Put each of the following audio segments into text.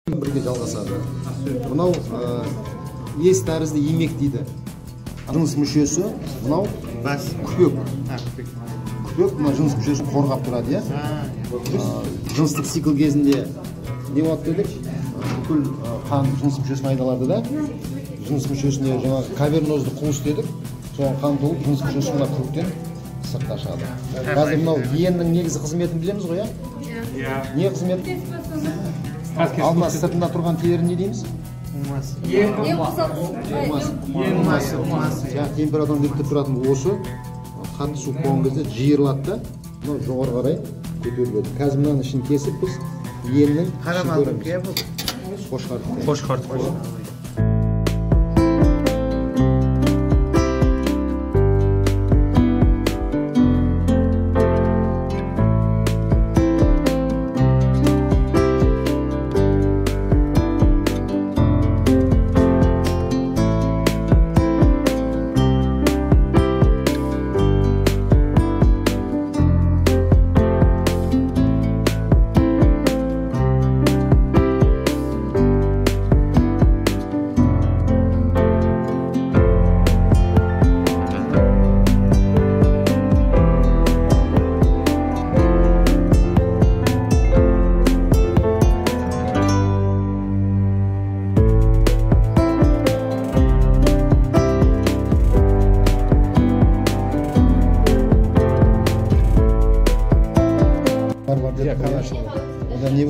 Бірге жалғасады. Мынау ес тәрізді емек дейді. Жыныс мүшесі, мынау күпек. Күпек мына жыныс мүшесін қорғап тұрады, иә? Жыныстық цикл кезінде не болады дедік? Бүкіл қан жыныс мүшесін айналады да. Жыныс мүшесіне жаңағы кавернозды қуыс дедік. Соған қан толып, жыныс мүшесі мына күпектен сыртқа шығады. Қазір мынау иеннің негізі қызметін білеміз ғой, иә? Не қызмет? Алма сыртында тұрған терін не дейміз? Температураны көтеріп тұратын осы қатты су қойған кезде жиырылады да, жоғары қарай көтеріледі. Қазір мынаның ішін кесіп біз иеннің қошқардық.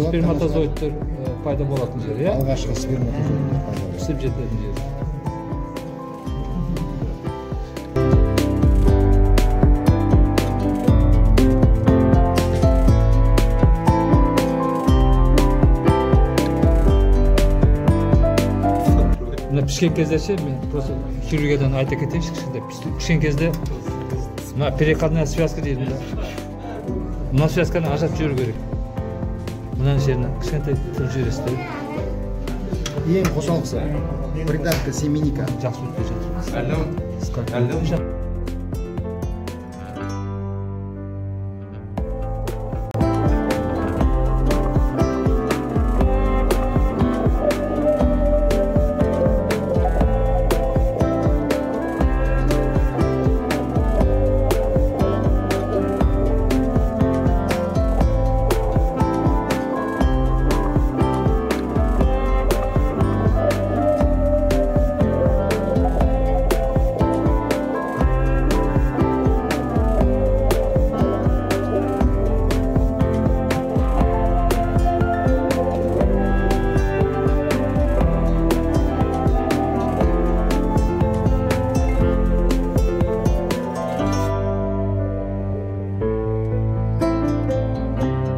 Spermatozoidler payda болатын жер, иә? Алғашқы сперматозоидтер пайда болады. Пісіп жететін жер. Мына пішкен кезде ше, мен просто хирургиядан айта кетейінші кішкентай. Пішкен кезде мына переходная связка дейді. Мына связканы ажырап жүру керек. Мынаның жеріне кішкентай тіл жібересіздер. Ең қосалқысы придатка семенника. Жақсы өтпей жатыр.